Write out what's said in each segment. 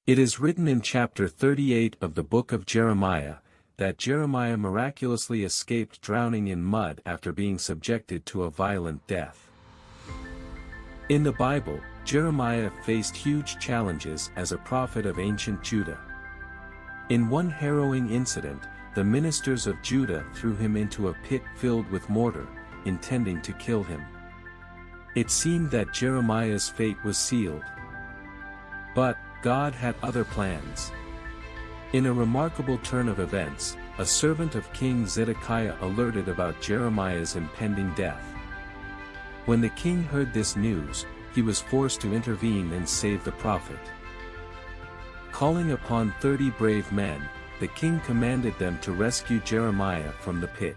It is written in chapter 38 of the book of Jeremiah, that Jeremiah miraculously escaped drowning in mud after being subjected to a violent death. In the Bible, Jeremiah faced huge challenges as a prophet of ancient Judah. In one harrowing incident, the ministers of Judah threw him into a pit filled with mortar, intending to kill him. It seemed that Jeremiah's fate was sealed. But God had other plans. In a remarkable turn of events, a servant of King Zedekiah alerted about Jeremiah's impending death. When the king heard this news, he was forced to intervene and save the prophet. Calling upon 30 brave men, the king commanded them to rescue Jeremiah from the pit.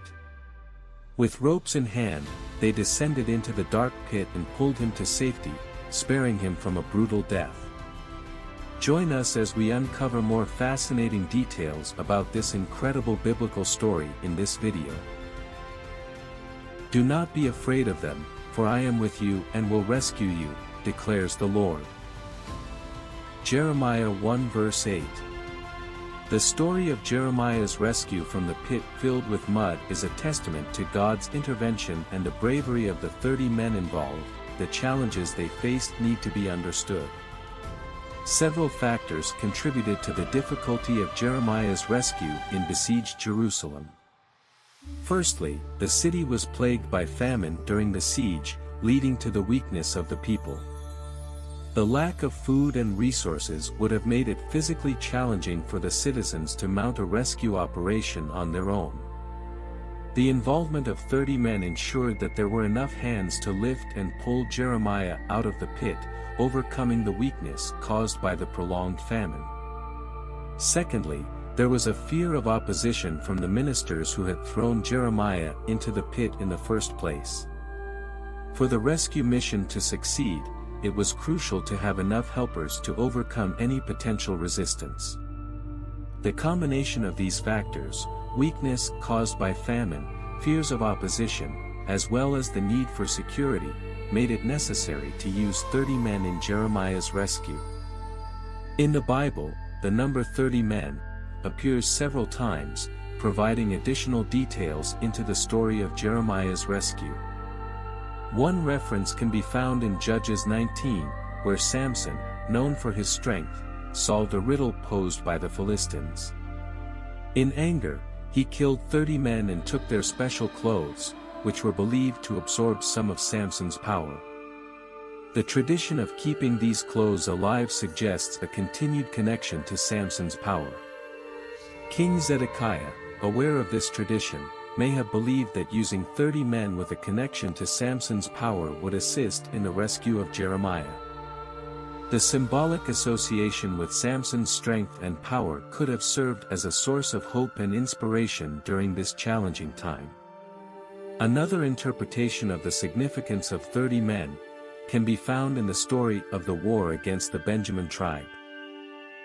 With ropes in hand, they descended into the dark pit and pulled him to safety, sparing him from a brutal death. Join us as we uncover more fascinating details about this incredible biblical story in this video. Do not be afraid of them, for I am with you and will rescue you, declares the Lord. Jeremiah 1 verse 8. The story of Jeremiah's rescue from the pit filled with mud is a testament to God's intervention and the bravery of the 30 men involved. The challenges they faced need to be understood. Several factors contributed to the difficulty of Jeremiah's rescue in besieged Jerusalem. Firstly, the city was plagued by famine during the siege, leading to the weakness of the people. The lack of food and resources would have made it physically challenging for the citizens to mount a rescue operation on their own. The involvement of 30 men ensured that there were enough hands to lift and pull Jeremiah out of the pit, overcoming the weakness caused by the prolonged famine. Secondly, there was a fear of opposition from the ministers who had thrown Jeremiah into the pit in the first place. For the rescue mission to succeed, it was crucial to have enough helpers to overcome any potential resistance. The combination of these factors, weakness caused by famine, fears of opposition, as well as the need for security, made it necessary to use 30 men in Jeremiah's rescue. In the Bible, the number 30 men appears several times, providing additional details into the story of Jeremiah's rescue. One reference can be found in Judges 19, where Samson, known for his strength, solved a riddle posed by the Philistines. In anger, he killed 30 men and took their special clothes, which were believed to absorb some of Samson's power. The tradition of keeping these clothes alive suggests a continued connection to Samson's power. King Zedekiah, aware of this tradition, may have believed that using 30 men with a connection to Samson's power would assist in the rescue of Jeremiah. The symbolic association with Samson's strength and power could have served as a source of hope and inspiration during this challenging time. Another interpretation of the significance of 30 men can be found in the story of the war against the Benjamin tribe.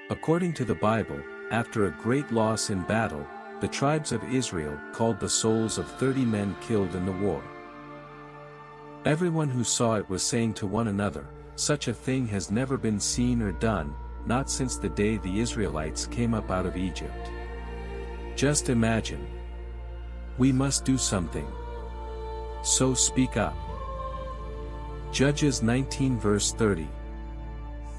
According to the Bible, after a great loss in battle, the tribes of Israel called the souls of 30 men killed in the war. Everyone who saw it was saying to one another, "Such a thing has never been seen or done, not since the day the Israelites came up out of Egypt." Just imagine. We must do something. So speak up. Judges 19 verse 30.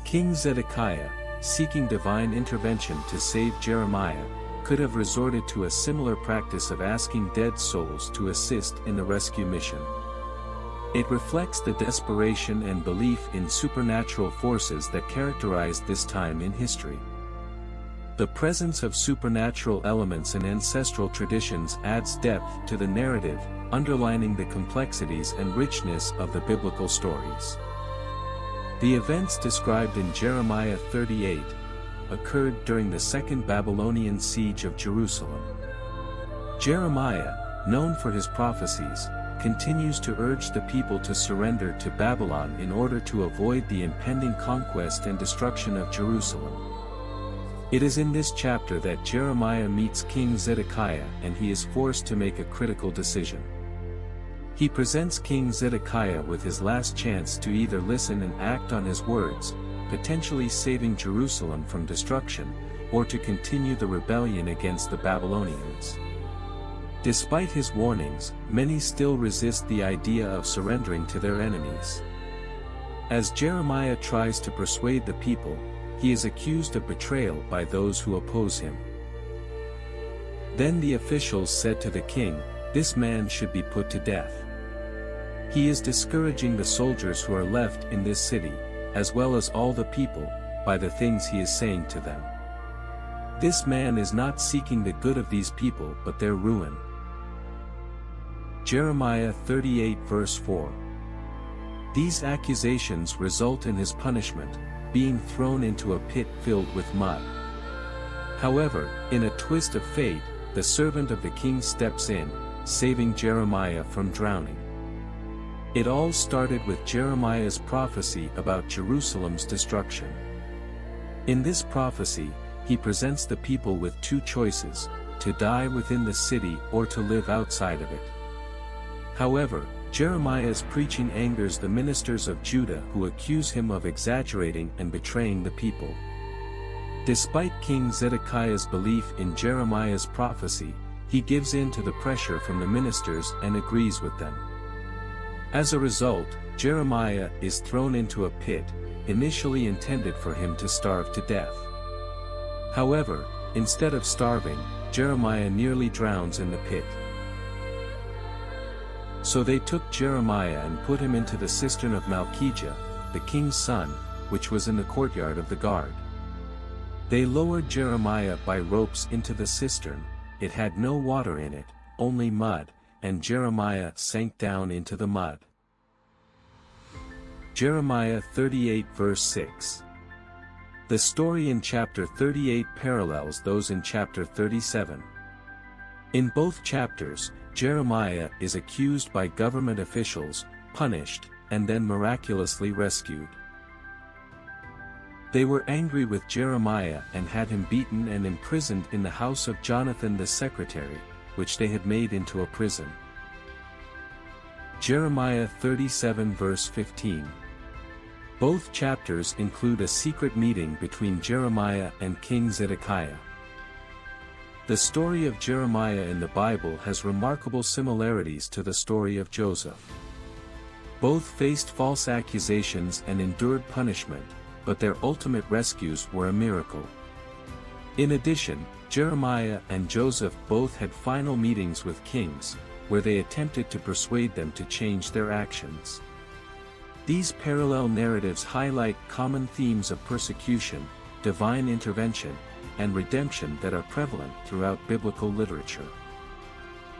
King Zedekiah, seeking divine intervention to save Jeremiah, could have resorted to a similar practice of asking dead souls to assist in the rescue mission. It reflects the desperation and belief in supernatural forces that characterized this time in history. The presence of supernatural elements in ancestral traditions adds depth to the narrative, underlining the complexities and richness of the biblical stories. The events described in Jeremiah 38 occurred during the Second Babylonian siege of Jerusalem. Jeremiah, known for his prophecies, continues to urge the people to surrender to Babylon in order to avoid the impending conquest and destruction of Jerusalem. It is in this chapter that Jeremiah meets King Zedekiah and he is forced to make a critical decision. He presents King Zedekiah with his last chance to either listen and act on his words, potentially saving Jerusalem from destruction, or to continue the rebellion against the Babylonians. Despite his warnings, many still resist the idea of surrendering to their enemies. As Jeremiah tries to persuade the people, he is accused of betrayal by those who oppose him. Then the officials said to the king, "This man should be put to death. He is discouraging the soldiers who are left in this city, as well as all the people, by the things he is saying to them. This man is not seeking the good of these people but their ruin." Jeremiah 38 verse 4. These accusations result in his punishment, being thrown into a pit filled with mud. However, in a twist of fate, the servant of the king steps in, saving Jeremiah from drowning. It all started with Jeremiah's prophecy about Jerusalem's destruction. In this prophecy, he presents the people with two choices: to die within the city or to live outside of it. However, Jeremiah's preaching angers the ministers of Judah who accuse him of exaggerating and betraying the people. Despite King Zedekiah's belief in Jeremiah's prophecy, he gives in to the pressure from the ministers and agrees with them. As a result, Jeremiah is thrown into a pit, initially intended for him to starve to death. However, instead of starving, Jeremiah nearly drowns in the pit. So they took Jeremiah and put him into the cistern of Malchijah, the king's son, which was in the courtyard of the guard. They lowered Jeremiah by ropes into the cistern. It had no water in it, only mud, and Jeremiah sank down into the mud. Jeremiah 38 verse 6. The story in chapter 38 parallels those in chapter 37. In both chapters, Jeremiah is accused by government officials, punished, and then miraculously rescued. They were angry with Jeremiah and had him beaten and imprisoned in the house of Jonathan the secretary, which they had made into a prison. Jeremiah 37 verse 15. Both chapters include a secret meeting between Jeremiah and King Zedekiah. The story of Jeremiah in the Bible has remarkable similarities to the story of Joseph. Both faced false accusations and endured punishment, but their ultimate rescues were a miracle. In addition, Jeremiah and Joseph both had final meetings with kings, where they attempted to persuade them to change their actions. These parallel narratives highlight common themes of persecution, divine intervention, and redemption that are prevalent throughout biblical literature.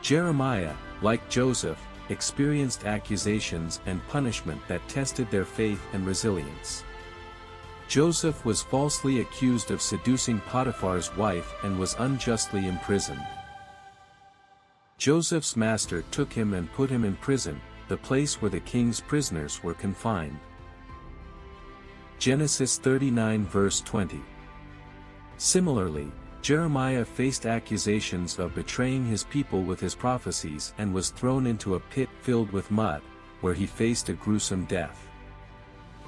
Jeremiah, like Joseph, experienced accusations and punishment that tested their faith and resilience. Joseph was falsely accused of seducing Potiphar's wife and was unjustly imprisoned. Joseph's master took him and put him in prison, the place where the king's prisoners were confined. Genesis 39 verse 20. Similarly, Jeremiah faced accusations of betraying his people with his prophecies and was thrown into a pit filled with mud, where he faced a gruesome death.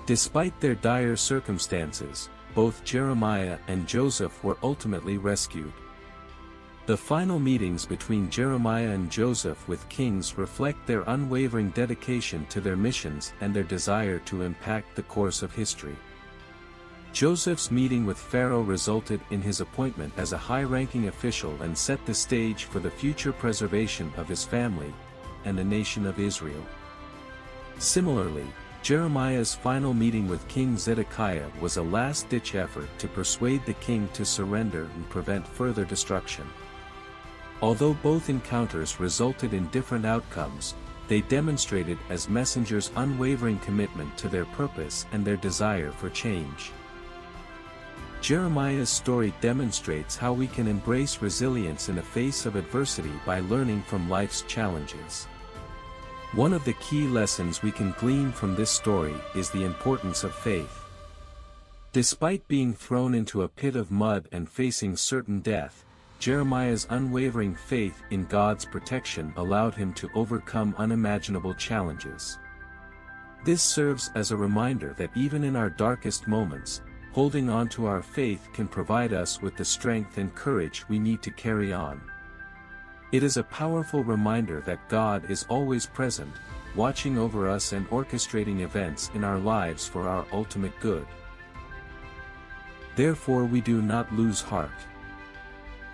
Despite their dire circumstances, both Jeremiah and Joseph were ultimately rescued. The final meetings between Jeremiah and Joseph with kings reflect their unwavering dedication to their missions and their desire to impact the course of history. Joseph's meeting with Pharaoh resulted in his appointment as a high-ranking official and set the stage for the future preservation of his family and the nation of Israel. Similarly, Jeremiah's final meeting with King Zedekiah was a last-ditch effort to persuade the king to surrender and prevent further destruction. Although both encounters resulted in different outcomes, they demonstrated as messengers' unwavering commitment to their purpose and their desire for change. Jeremiah's story demonstrates how we can embrace resilience in the face of adversity by learning from life's challenges. One of the key lessons we can glean from this story is the importance of faith. Despite being thrown into a pit of mud and facing certain death, Jeremiah's unwavering faith in God's protection allowed him to overcome unimaginable challenges. This serves as a reminder that even in our darkest moments, holding on to our faith can provide us with the strength and courage we need to carry on. It is a powerful reminder that God is always present, watching over us and orchestrating events in our lives for our ultimate good. Therefore we do not lose heart.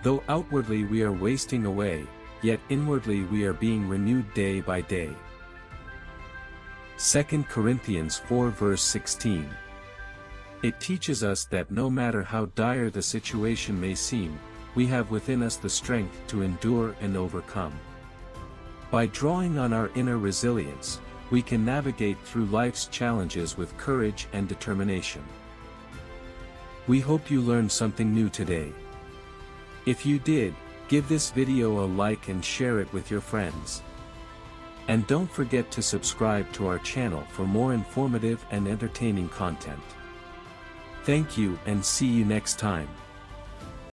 Though outwardly we are wasting away, yet inwardly we are being renewed day by day. 2 Corinthians 4 verse 16. It teaches us that no matter how dire the situation may seem, we have within us the strength to endure and overcome. By drawing on our inner resilience, we can navigate through life's challenges with courage and determination. We hope you learned something new today. If you did, give this video a like and share it with your friends. And don't forget to subscribe to our channel for more informative and entertaining content. Thank you and see you next time.